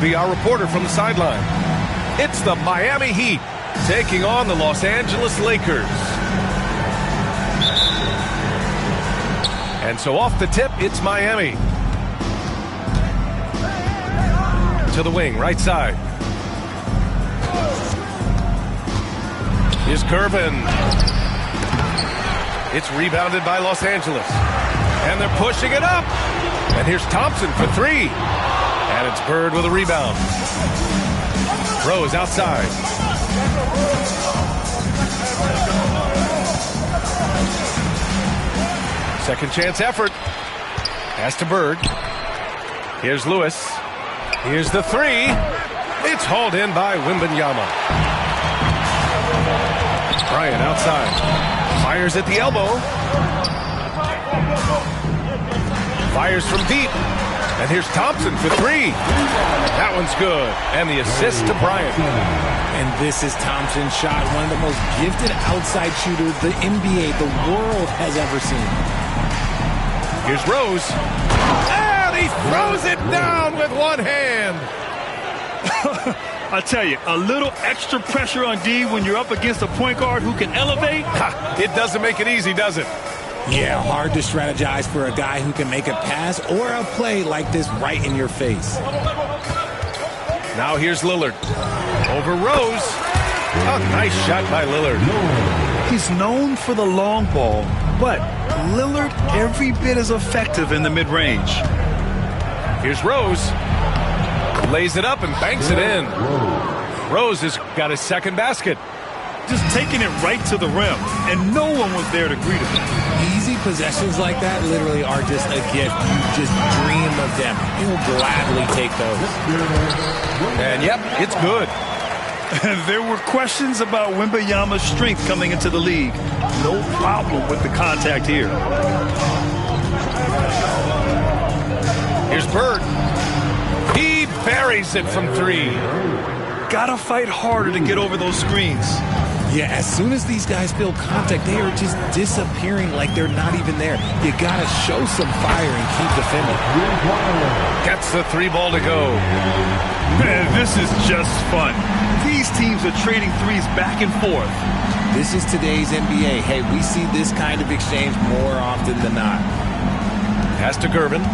Be our reporter from the sideline. It's the Miami Heat taking on the Los Angeles Lakers. And so off the tip, it's Miami. To the wing, right side. Here's Gervin. It's rebounded by Los Angeles. And they're pushing it up. And here's Thompson for three. And it's Bird with a rebound. Rose outside. Second chance effort. Pass to Bird. Here's Lewis. Here's the three. It's hauled in by Wembanyama. Bryant outside. Fires at the elbow. Fires from deep. And here's Thompson for three. That one's good. And the assist to Bryant. And this is Thompson's shot. One of the most gifted outside shooters the NBA, the world has ever seen. Here's Rose. And he throws it down with one hand. I tell you, a little extra pressure on D when you're up against a point guard who can elevate. It doesn't make it easy, does it? Yeah, hard to strategize for a guy who can make a pass or a play like this right in your face. Now here's Lillard. Over Rose. A nice shot by Lillard. He's known for the long ball, but Lillard every bit as effective in the mid-range. Here's Rose. Lays it up and banks it in. Rose has got his second basket. Just taking it right to the rim, and no one was there to greet him. Easy possessions like that literally are just a gift. You just dream of them. You'll gladly take those. And yep, it's good. There were questions about Wembanyama's strength coming into the league. No problem with the contact here. Here's Bird. He buries it from three. Gotta fight harder to get over those screens. Yeah, as soon as these guys feel contact, they are just disappearing like they're not even there. You gotta show some fire and keep defending. Gets the three ball to go. Man, this is just fun. These teams are trading threes back and forth. This is today's NBA. Hey, we see this kind of exchange more often than not. Pass to Gervin.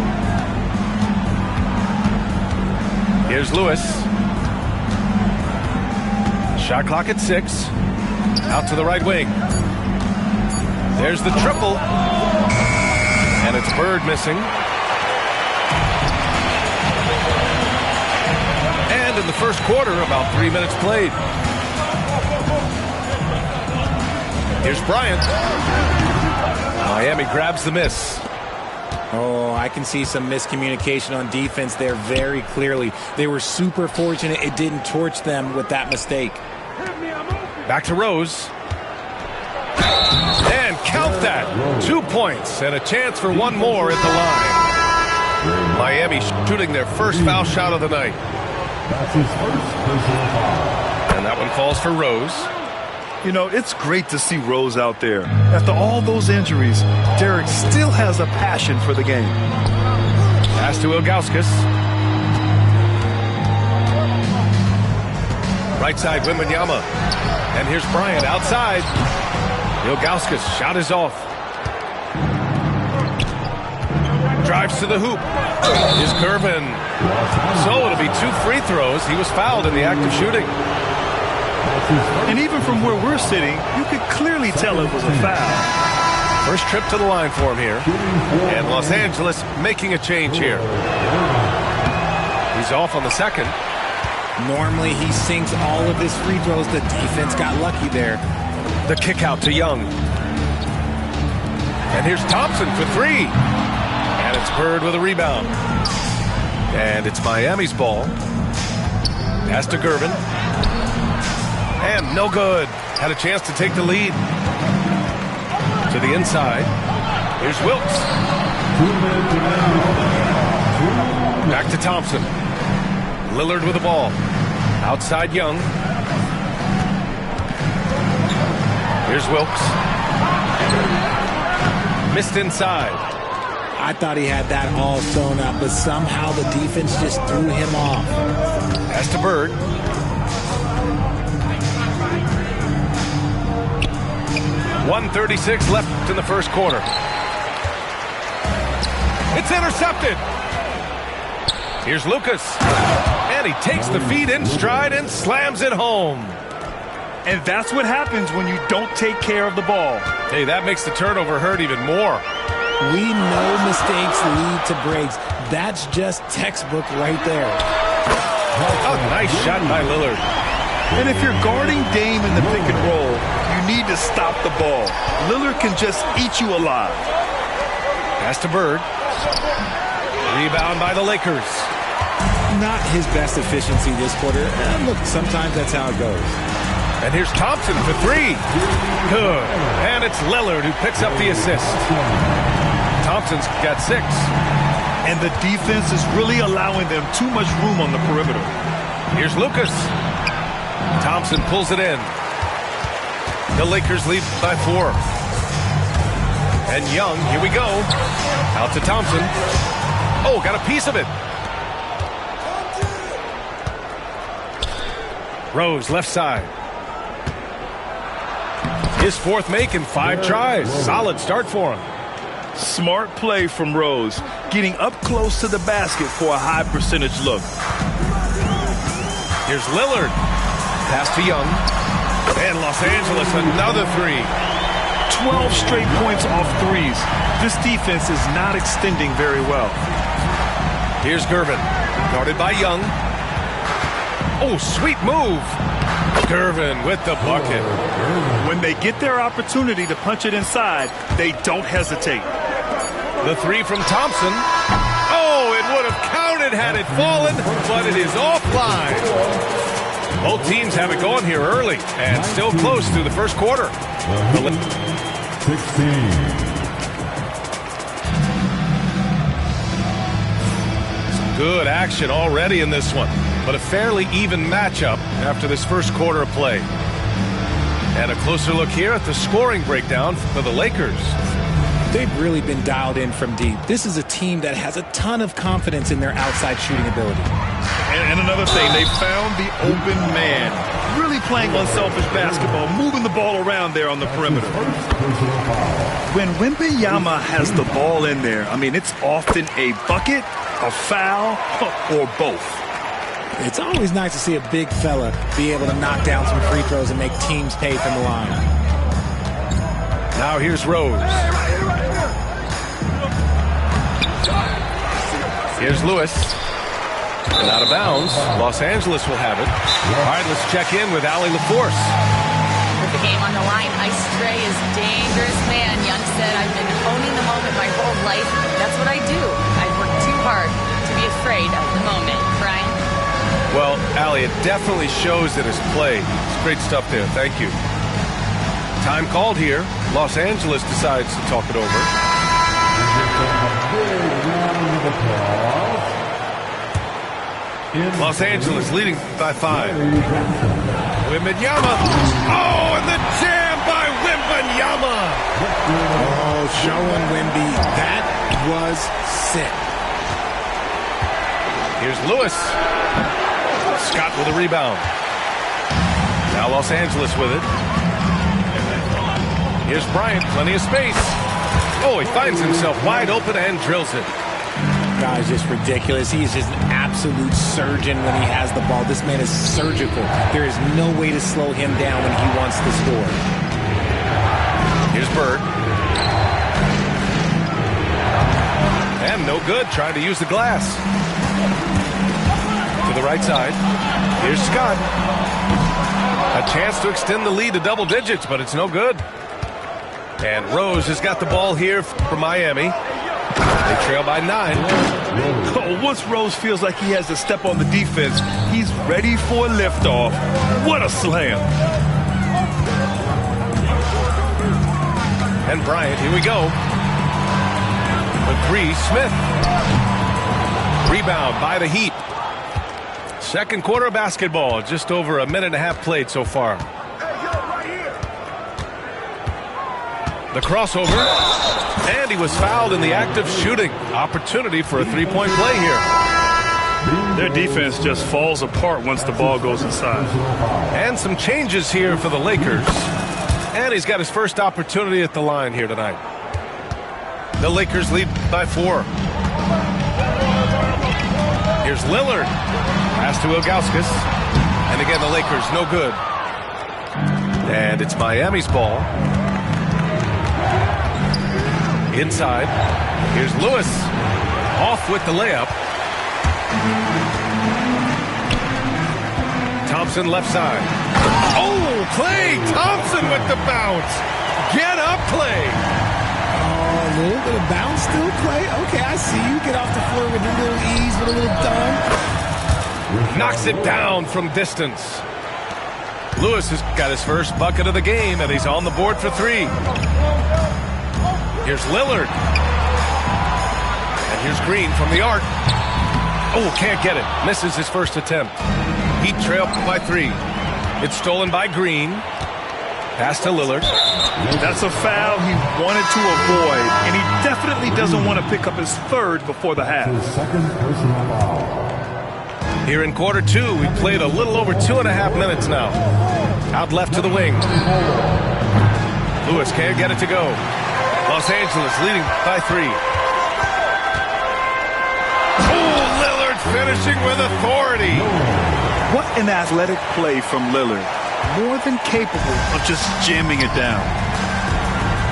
Here's Lewis. Shot clock at 6. Out to the right wing. There's the triple. And it's Bird missing. And in the first quarter, about 3 minutes played. Here's Bryant. Miami grabs the miss. Oh, I can see some miscommunication on defense there very clearly. They were super fortunate it didn't torch them with that mistake. Back to Rose. And count that. 2 points and a chance for one more at the line. Miami shooting their first foul shot of the night. And that one falls for Rose. You know, it's great to see Rose out there. After all those injuries, Derek still has a passion for the game. Pass to Ilgauskas. Right side, Wembanyama. And here's Bryant outside. Ilgauskas shot is off. Drives to the hoop. Here's Gervin. So it'll be 2 free throws. He was fouled in the act of shooting. And even from where we're sitting, you could clearly tell it was a foul. First trip to the line for him here. And Los Angeles making a change here. He's off on the second. Normally he sinks all of his free throws. The defense got lucky there. The kick out to Young. And here's Thompson for three. And it's Bird with a rebound. And it's Miami's ball. Pass to Gervin. And no good. Had a chance to take the lead. To the inside. Here's Wilkes. Back to Thompson. Lillard with the ball. Outside Young. Here's Wilkes. Missed inside. I thought he had that all sewn up, but somehow the defense just threw him off. Pass to Bird. .136 left in the first quarter. It's intercepted. Here's Lucas. And he takes the feed in stride and slams it home. And that's what happens when you don't take care of the ball. Hey, that makes the turnover hurt even more. We know mistakes lead to breaks. That's just textbook right there. Oh, nice shot by Lillard. And if you're guarding Dame in the pick and roll, you need to stop the ball. Lillard can just eat you alive. Pass to Bird. Rebound by the Lakers. Not his best efficiency this quarter. Look, sometimes that's how it goes. And here's Thompson for three. Good. And it's Lillard who picks up the assist. Thompson's got 6. And the defense is really allowing them too much room on the perimeter. Here's Lucas. Thompson pulls it in. The Lakers lead by 4. And Young, here we go. Out to Thompson. Oh, got a piece of it. Rose, left side. His 4th make in 5 tries. Solid start for him. Smart play from Rose, getting up close to the basket for a high percentage look. Here's Lillard. Pass to Young. And Los Angeles, another 3. 12 straight points off threes. This defense is not extending very well. Here's Gervin. Guarded by Young. Oh, sweet move. Gervin with the bucket. When they get their opportunity to punch it inside, they don't hesitate. The 3 from Thompson. Oh, it would have counted had it fallen, but it is offline. Both teams have it going here early and still close through the first quarter. 16. Good action already in this one, but a fairly even matchup after this first quarter of play. And a closer look here at the scoring breakdown for the Lakers. They've really been dialed in from deep. This is a team that has a ton of confidence in their outside shooting ability. And another thing, they found the open man. Really playing unselfish basketball, moving the ball around there on the perimeter. When Wembanyama has the ball in there, I mean, it's often a bucket, a foul, or both. It's always nice to see a big fella be able to knock down some free throws and make teams pay from the line. Now here's Rose. Here's Lewis. And out of bounds. Los Angeles will have it. All right, let's check in with Allie LaForce. With the game on the line, Ice Trae is dangerous, man. Young said, I've been owning the moment my whole life. That's what I do. I've worked too hard to be afraid of the moment. Brian? Well, Allie, it definitely shows that his play. It's great stuff there. Thank you. Time called here. Los Angeles decides to talk it over. Los Angeles leading by 5. Wembanyama. Oh, and the jam by Wembanyama. Oh, showing Wemby. That was sick. Here's Lewis. Scott with a rebound. Now Los Angeles with it. Here's Bryant, plenty of space. Oh, he finds himself wide open and drills it. Guy's just ridiculous. He is just an absolute surgeon when he has the ball. This man is surgical. There is no way to slow him down when he wants to score. Here's Bird. And no good, trying to use the glass. To the right side. Here's Scott. A chance to extend the lead to double digits, but it's no good. And Rose has got the ball here for Miami. They trail by 9. Oh, once Rose feels like he has to step on the defense, he's ready for a liftoff. What a slam. And Bryant, here we go. The 3, Smith. Rebound by the Heat. Second quarter of basketball, just over a minute and a half played so far. The crossover. And he was fouled in the act of shooting. Opportunity for a three-point play here. Their defense just falls apart once the ball goes inside. And some changes here for the Lakers. And he's got his first opportunity at the line here tonight. The Lakers lead by 4. Here's Lillard. Pass to Ilgauskas. And again, the Lakers, no good. And it's Miami's ball. Inside. Here's Lewis. Off with the layup. Thompson left side. Oh, Klay Thompson with the bounce. Get up, Klay. Oh, a little bit of bounce still, Klay. Okay, I see you. Get off the floor with a little ease, with a little dunk. Knocks it down from distance. Lewis has got his first bucket of the game, and he's on the board for 3. Here's Lillard. And here's Green from the arc. Oh, can't get it. Misses his first attempt. Heat trail by 3. It's stolen by Green. Pass to Lillard. That's a foul he wanted to avoid, and he definitely doesn't want to pick up his third before the half. Here in quarter 2, we played a little over 2.5 minutes now. Out left to the wing. Lewis can't get it to go. Los Angeles leading by 3. Oh, Lillard finishing with authority. What an athletic play from Lillard. More than capable of just jamming it down.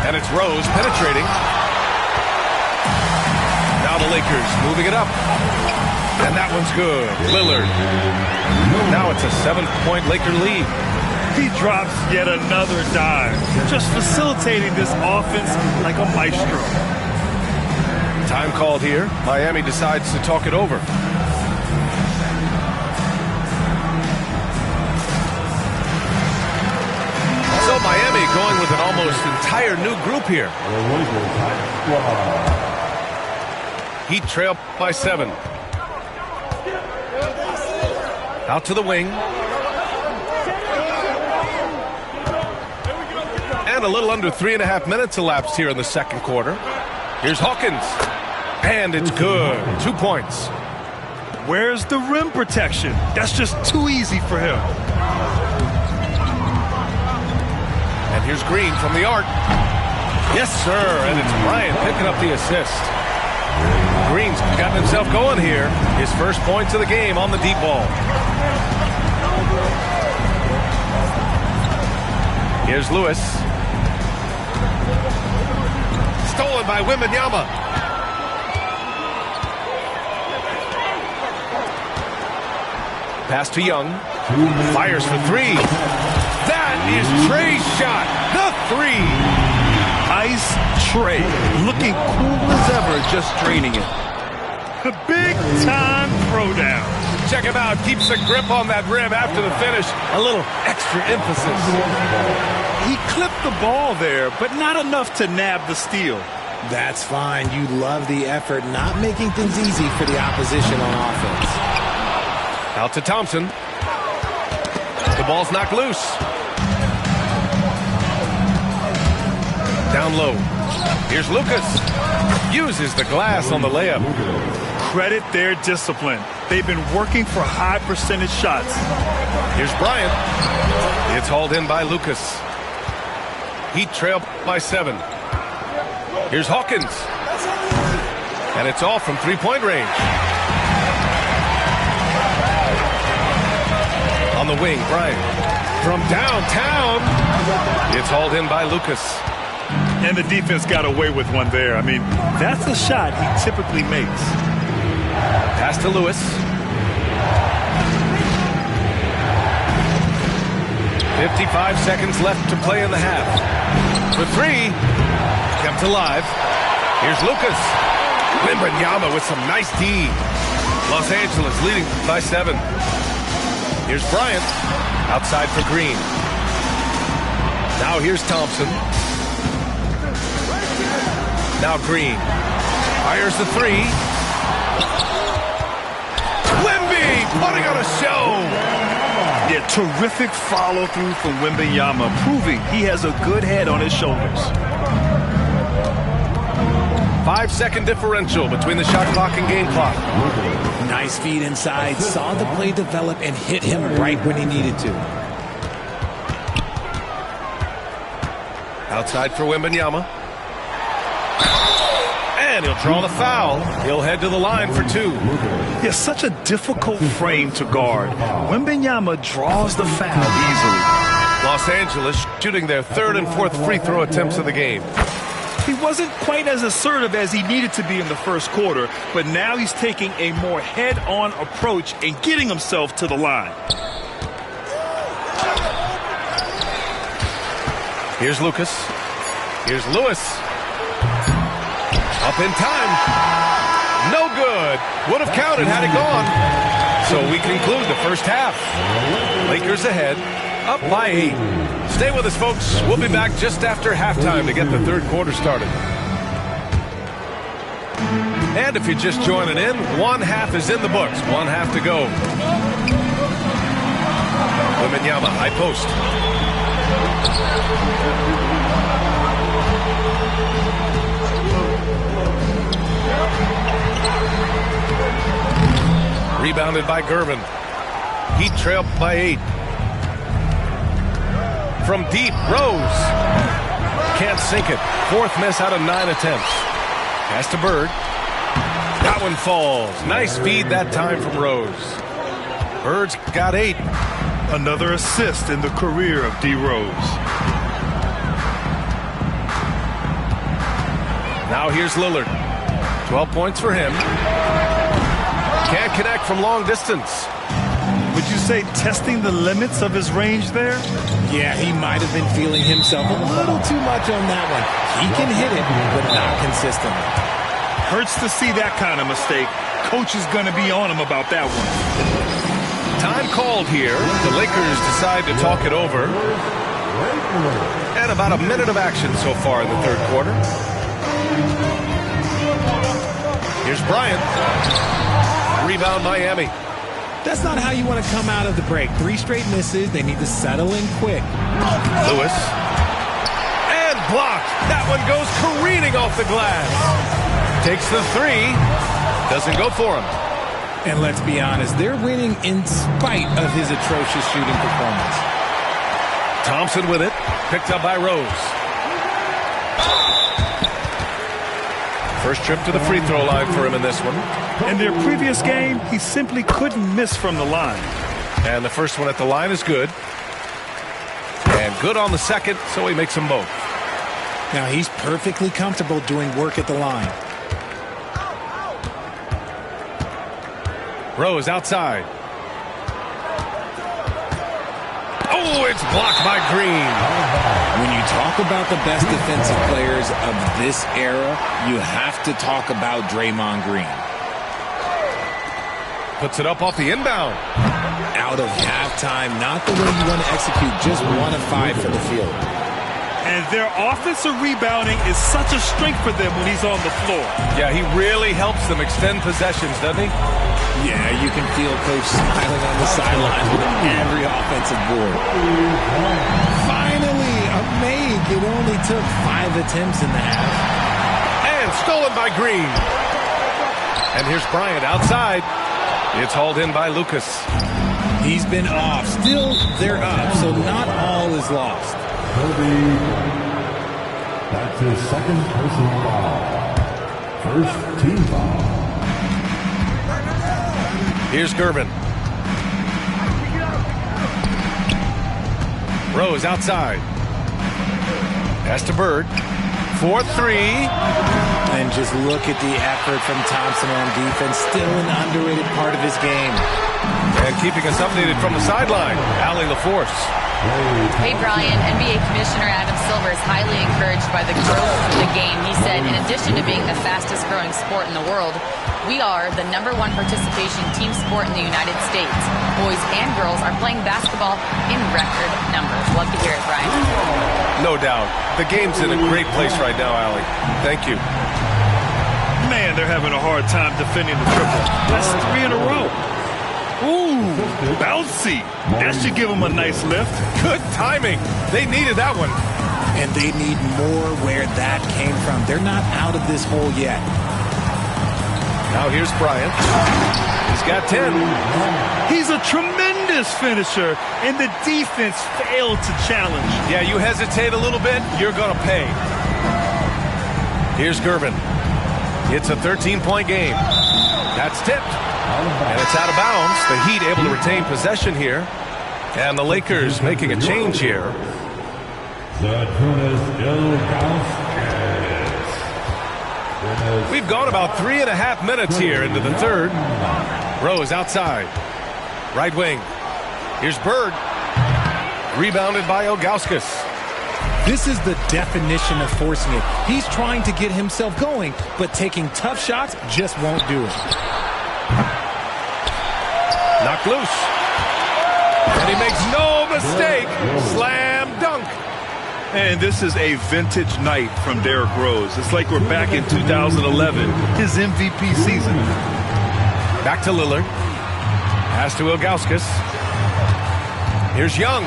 And it's Rose penetrating. Now the Lakers moving it up. And that one's good. Lillard. Now it's a 7-point Laker lead. He drops yet another dime, just facilitating this offense like a maestro. Time called here. Miami decides to talk it over. So Miami going with an almost entire new group here. Heat trail by 7. Out to the wing. And a little under 3.5 minutes elapsed here in the second quarter. Here's Hawkins. And it's good. 2 points. Where's the rim protection? That's just too easy for him. And here's Green from the arc. Yes, sir. And it's Bryant picking up the assist. Green's gotten himself going here. His first points of the game on the deep ball. Here's Lewis. Stolen by Wembanyama. Pass to Young. Fires for 3. That is Trey's shot. The 3. Ice Trey, looking cool as ever, just draining it. A big-time throwdown. Check him out. Keeps a grip on that rim after the finish. A little extra emphasis. He clipped the ball there, but not enough to nab the steal. That's fine. You love the effort, not making things easy for the opposition on offense. Out to Thompson. The ball's knocked loose. Down low. Here's Lucas. Uses the glass on the layup. Credit their discipline. They've been working for high percentage shots. Here's Bryant. It's hauled in by Lucas. Heat trail by 7. Here's Hawkins. And it's all from 3-point range. On the wing, Bryant. From downtown. It's hauled in by Lucas. And the defense got away with one there. I mean, that's a shot he typically makes. Pass to Lewis. 55 seconds left to play in the half. For 3. Kept alive. Here's Lucas. Wembanyama with some nice D. Los Angeles leading by 7. Here's Bryant. Outside for Green. Now here's Thompson. Now Green. Fires the 3. Wemby putting on a show. Yeah, terrific follow-through from Wembanyama, proving he has a good head on his shoulders. 5-second differential between the shot clock and game clock. Nice feed inside. Saw the play develop and hit him right when he needed to. Outside for Wembanyama. And he'll draw the foul. He'll head to the line for 2. Yeah, such a difficult frame to guard. Wembanyama draws the foul easily. Los Angeles shooting their 3rd and 4th free throw attempts of the game. He wasn't quite as assertive as he needed to be in the first quarter, but now he's taking a more head-on approach and getting himself to the line. Here's Lucas. Here's Lewis. Up in time. No good. Would have counted had it gone. So we conclude the first half. Lakers ahead, up by 8. Stay with us, folks. We'll be back just after halftime to get the third quarter started. And if you're just joining in, one half is in the books. One half to go. Wembanyama, high post. Rebounded by Gervin. Heat trailed by 8. From deep, Rose. Can't sink it. 4th miss out of 9 attempts. Pass to Bird. That one falls. Nice feed that time from Rose. Bird's got 8. Another assist in the career of D. Rose. Now here's Lillard. 12 points for him. Can't connect from long distance. Would you say testing the limits of his range there? Yeah, he might have been feeling himself a little too much on that one. He can hit it, but not consistently. Hurts to see that kind of mistake. Coach is going to be on him about that one. Time called here. The Lakers decide to talk it over. And about a minute of action so far in the third quarter. Here's Bryant. Rebound Miami. That's not how you want to come out of the break. 3 straight misses. They need to settle in quick. Lewis. And blocked. That one goes careening off the glass. Takes the 3. Doesn't go for him. And let's be honest, they're winning in spite of his atrocious shooting performance. Thompson with it. Picked up by Rose. First trip to the free throw line for him in this one. In their previous game, he simply couldn't miss from the line. And the first one at the line is good. And good on the second, so he makes them both. Now he's perfectly comfortable doing work at the line. Rose outside. Oh, it's blocked by Green. When you talk about the best defensive players of this era, you have to talk about Draymond Green. Puts it up off the inbound. Out of halftime, not the way you want to execute, just 1 of 5 from the field. And their offensive rebounding is such a strength for them when he's on the floor. Yeah, he really helps them extend possessions, doesn't he? Yeah, you can feel Coach smiling on the sideline with every offensive board. Finally, a make. It only took 5 attempts in the half. And stolen by Green. And here's Bryant outside. It's hauled in by Lucas. He's been off. Still, they're up, so not all is lost. That's his second personal foul. First team foul. Here's Gervin. Rose outside. Pass to Bird. 4-3. And just look at the effort from Thompson on defense. Still an underrated part of his game. And keeping us updated from the sideline, Allie LaForce. Hey, Brian, NBA Commissioner Adam Silver is highly encouraged by the growth of the game. He said, in addition to being the fastest growing sport in the world, we are the #1 participation team sport in the United States. Boys and girls are playing basketball in record numbers. Love to hear it, Brian. No doubt. The game's in a great place right now, Allie. Thank you. Man, they're having a hard time defending the triple. That's 3 in a row. Ooh, bouncy. That should give them a nice lift. Good timing. They needed that one. And they need more where that came from. They're not out of this hole yet. Now here's Bryant. He's got 10. He's a tremendous finisher, and the defense failed to challenge. Yeah, you hesitate a little bit, you're going to pay. Here's Gervin. It's a 13-point game. That's tipped. And it's out of bounds. The Heat able to retain possession here. And the Lakers making a change here. We've gone about 3.5 minutes here into the third. Rose outside. Right wing. Here's Bird. Rebounded by Ilgauskas. This is the definition of forcing it. He's trying to get himself going, but taking tough shots just won't do it. Knocked loose. And he makes no mistake. Slam dunk. And this is a vintage night from Derrick Rose. It's like we're back in 2011, his MVP season. Back to Lillard. Pass to Ilgauskas. Here's Young.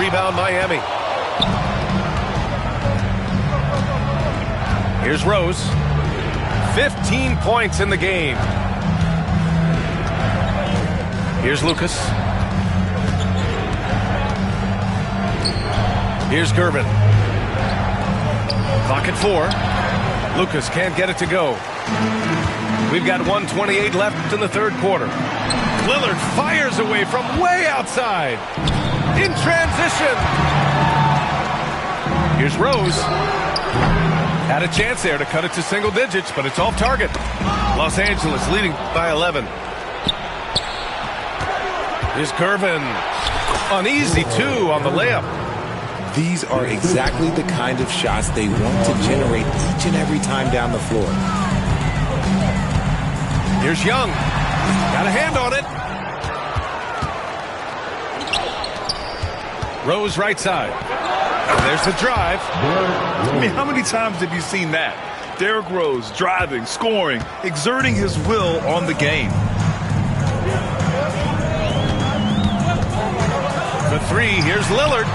Rebound Miami. Here's Rose. 15 points in the game. Here's Lucas. Here's Gervin. Clock at 4. Lucas can't get it to go. We've got 1:28 left in the third quarter. Lillard fires away from way outside. In transition. Here's Rose. Had a chance there to cut it to single digits, but it's off target. Los Angeles leading by 11. Here's Gervin. An easy 2 on the layup. These are exactly the kind of shots they want to generate each and every time down the floor. Here's Young. Got a hand on it. Rose right side. There's the drive. I mean, how many times have you seen that? Derrick Rose driving, scoring, exerting his will on the game. For 3, here's Lillard.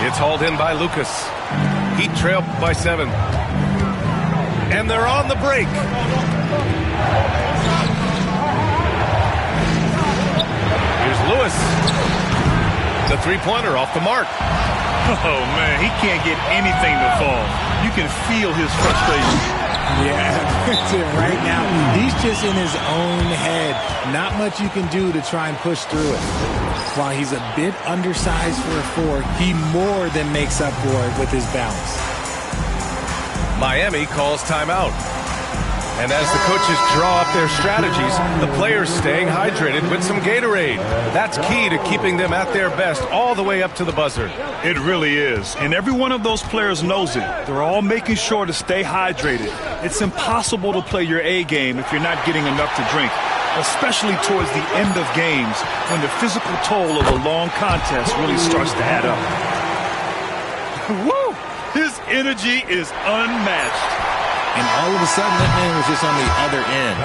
It's hauled in by Lucas. Heat trail by 7. And they're on the break. Here's Lewis. The three-pointer off the mark. Oh, man, he can't get anything to fall. You can feel his frustration. Yeah, that's it right now. He's just in his own head. Not much you can do to try and push through it. While he's a bit undersized for a 4, he more than makes up for it with his bounce. Miami calls timeout. And as the coaches draw up their strategies, the players staying hydrated with some Gatorade. That's key to keeping them at their best all the way up to the buzzer. It really is. And every one of those players knows it. They're all making sure to stay hydrated. It's impossible to play your A game if you're not getting enough to drink, especially towards the end of games when the physical toll of a long contest really starts to add up. Woo! His energy is unmatched. And all of a sudden, that man was just on the other end.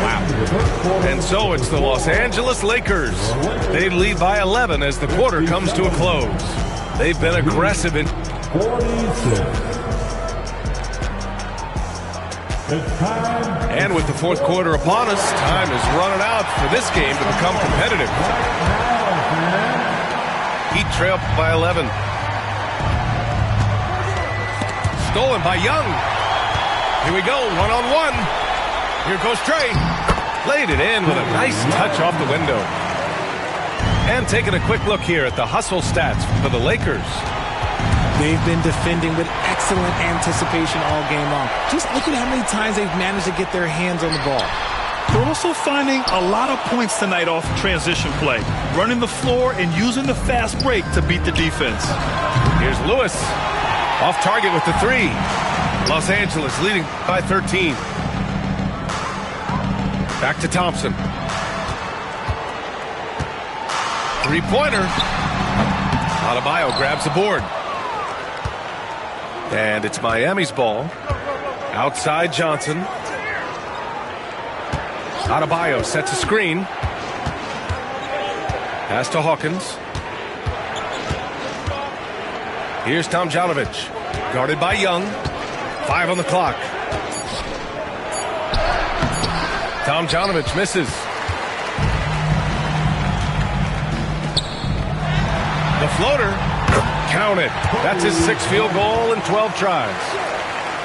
Wow. And so it's the Los Angeles Lakers. They lead by 11 as the quarter comes to a close. They've been aggressive in 46. And with the fourth quarter upon us, time is running out for this game to become competitive. Heat trail by 11. Stolen by Young. Here we go, one-on-one. Here goes Trey. Laid it in with a nice touch off the window. And taking a quick look here at the hustle stats for the Lakers. They've been defending with excellent anticipation all game long. Just look at how many times they've managed to get their hands on the ball. They're also finding a lot of points tonight off transition play, running the floor and using the fast break to beat the defense. Here's Lewis. Off target with the 3. Los Angeles leading by 13. Back to Thompson. Three-pointer. Adebayo grabs the board. And it's Miami's ball. Outside Johnson. Adebayo sets a screen. Pass to Hawkins. Here's Tomjanovich, guarded by Young. 5 on the clock. Tomjanovich misses. The floater, counted. That's his 6th field goal in 12 tries.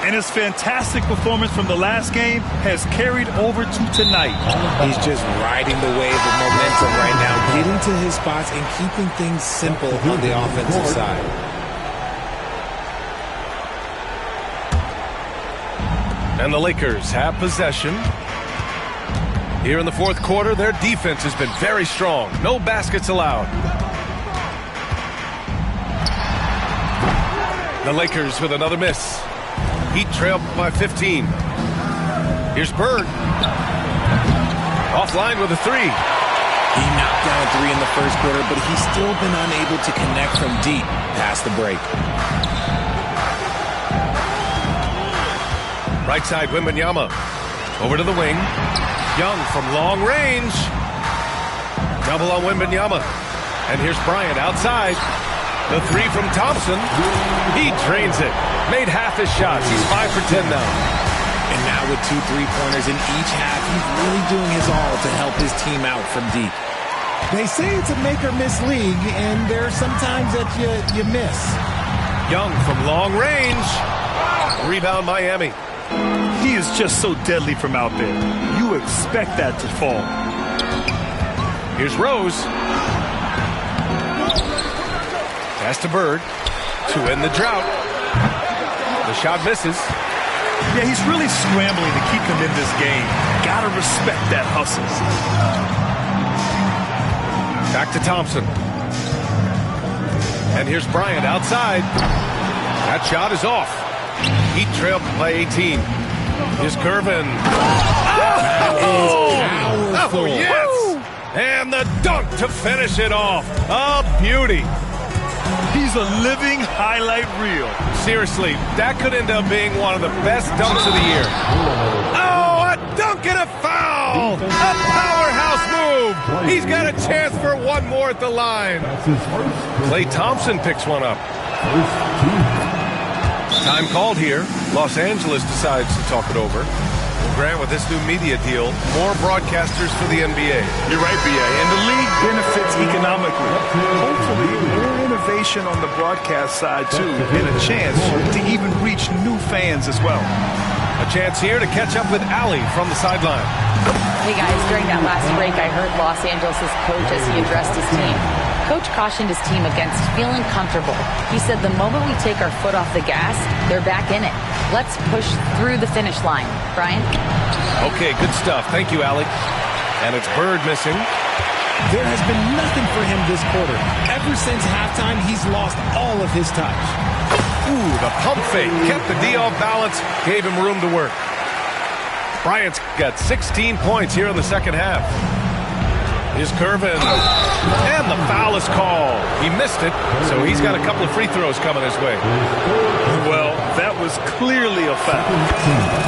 And his fantastic performance from the last game has carried over to tonight. He's just riding the wave of momentum right now, getting to his spots and keeping things simple on the offensive side. And the Lakers have possession. Here in the 4th quarter, their defense has been very strong. No baskets allowed. The Lakers with another miss. Heat trail by 15. Here's Bird. Offline with a 3. He knocked down 3 in the 1st quarter, but he's still been unable to connect from deep past the break. Right side, Wembanyama. Over to the wing. Young from long range. Double on Wembanyama. And here's Bryant outside. The 3 from Thompson. He drains it. Made half his shots. He's 5 for 10 now. And now with 2 3-pointers in each half, he's really doing his all to help his team out from deep. They say it's a make-or-miss league, and there are some times that you miss. Young from long range. Rebound Miami. He is just so deadly from out there. You expect that to fall. Here's Rose. Pass to Bird to end the drought. The shot misses. Yeah, he's really scrambling to keep him in this game. Gotta respect that hustle. Back to Thompson. And here's Bryant outside. That shot is off. Heat trailed by 18. Here's Gervin. Oh, yes! And the dunk to finish it off. A beauty. He's a living highlight reel. Seriously, that could end up being one of the best dunks of the year. Oh, a dunk and a foul! A powerhouse move! He's got a chance for one more at the line. Klay Thompson picks one up. Time called here. Los Angeles decides to talk it over. Grant, with this new media deal, more broadcasters for the NBA. You're right, B.A., and the league benefits economically. Hopefully, more innovation on the broadcast side, too, and a chance to even reach new fans as well. A chance here to catch up with Allie from the sideline. Hey, guys, during that last break, I heard Los Angeles' coach as he addressed his team. Coach cautioned his team against feeling comfortable. He said the moment we take our foot off the gas, they're back in it. Let's push through the finish line. Brian? Okay, good stuff. Thank you, Allie. And it's Bird missing. There has been nothing for him this quarter. Ever since halftime, he's lost all of his touch. Ooh, the pump fake kept the D off balance, gave him room to work. Bryant's got 16 points here in the second half. Here's Gervin. And the foul is called. He missed it, so he's got a couple of free throws coming his way. Well, that was clearly a foul.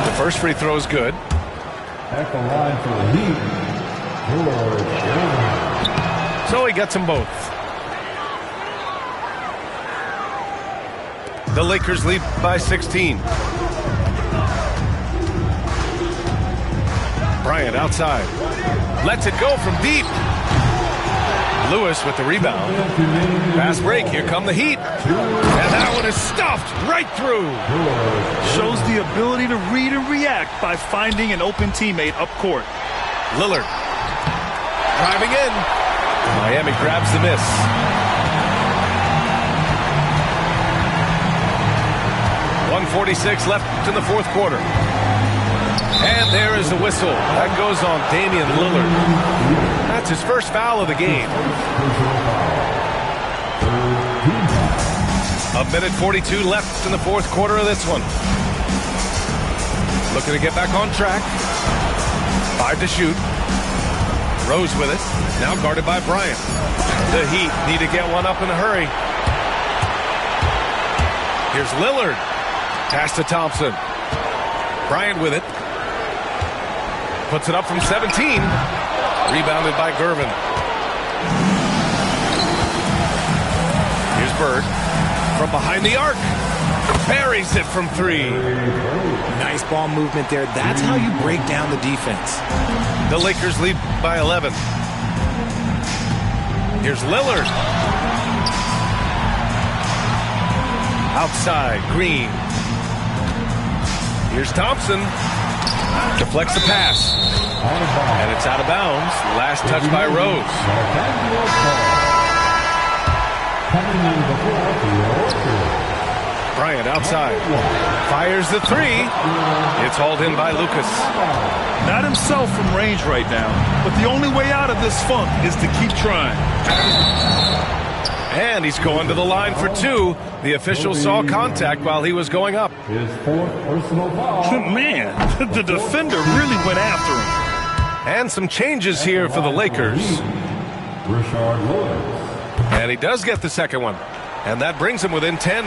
The first free throw is good. At the line for the Heat, George. So he gets them both. The Lakers lead by 16. Bryant outside. Lets it go from deep. Lewis with the rebound. Fast break. Here come the Heat. And that one is stuffed right through. Shows the ability to read and react by finding an open teammate up court. Lillard driving in. Miami grabs the miss. .146 left in the 4th quarter. And there is a whistle. That goes on Damian Lillard. That's his first foul of the game. A minute 42 left in the 4th quarter of this one. Looking to get back on track. 5 to shoot. Rose with it. Now guarded by Bryant. The Heat need to get one up in a hurry. Here's Lillard. Pass to Thompson. Bryant with it. Puts it up from 17. Rebounded by Gervin. Here's Bird. From behind the arc. Buries it from 3. Nice ball movement there. That's how you break down the defense. The Lakers lead by 11. Here's Lillard. Outside, Green. Here's Thompson. Deflects the pass. And it's out of bounds. Last touch by Rose. Bryant outside. Fires the 3. It's hauled in by Lucas. Not himself from range right now, but the only way out of this funk is to keep trying. And he's going to the line for 2. The official saw contact while he was going up. His 4th personal foul. Man, the defender really went after him. And some changes here for the Lakers. Rashard Lewis. And he does get the second one. And that brings him within 10.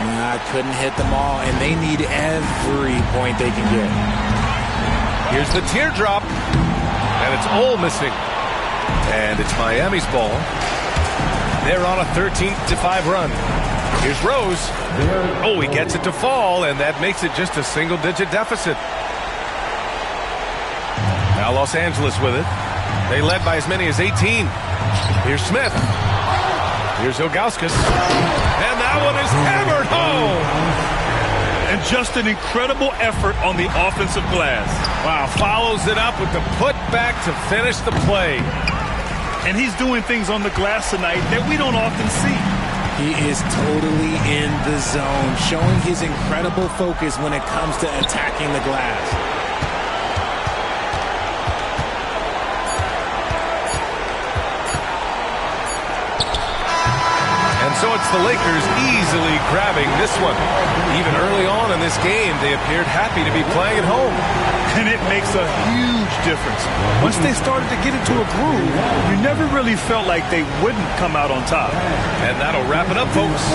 I couldn't hit them all, and they need every point they can get. Here's the teardrop. And it's all missing. And it's Miami's ball. They're on a 13-5 run. Here's Rose. Oh, he gets it to fall, and that makes it just a single-digit deficit. Now Los Angeles with it. They led by as many as 18. Here's Smith. Here's Ilgauskas. And that one is hammered home. And just an incredible effort on the offensive glass. Wow, follows it up with the putback to finish the play. And he's doing things on the glass tonight that we don't often see. He is totally in the zone, showing his incredible focus when it comes to attacking the glass. So it's the Lakers easily grabbing this one. Even early on in this game, they appeared happy to be playing at home. And it makes a huge difference. Once they started to get into a groove, you never really felt like they wouldn't come out on top. And that'll wrap it up, folks.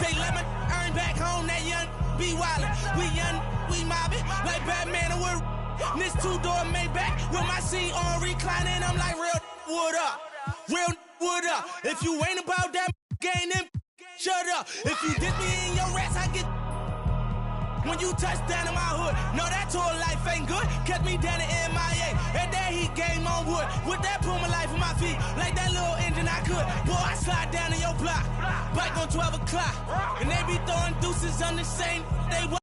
They let me earn back home, that young be wildin'. We young, we mobbin', like Batman and we're this two-door Maybach with my seat on reclining. I'm like, real wood up, real wood up. If you ain't about that game, then shut up. If you dip me in your rats, I get when you touch down in my hood. No, that tour life ain't good. Kept me down in MIA. And that heat game on wood. With that Puma life on my feet. Like that little engine I could. Boy, I slide down in your block. Bike on 12 o'clock. And they be throwing deuces on the same. They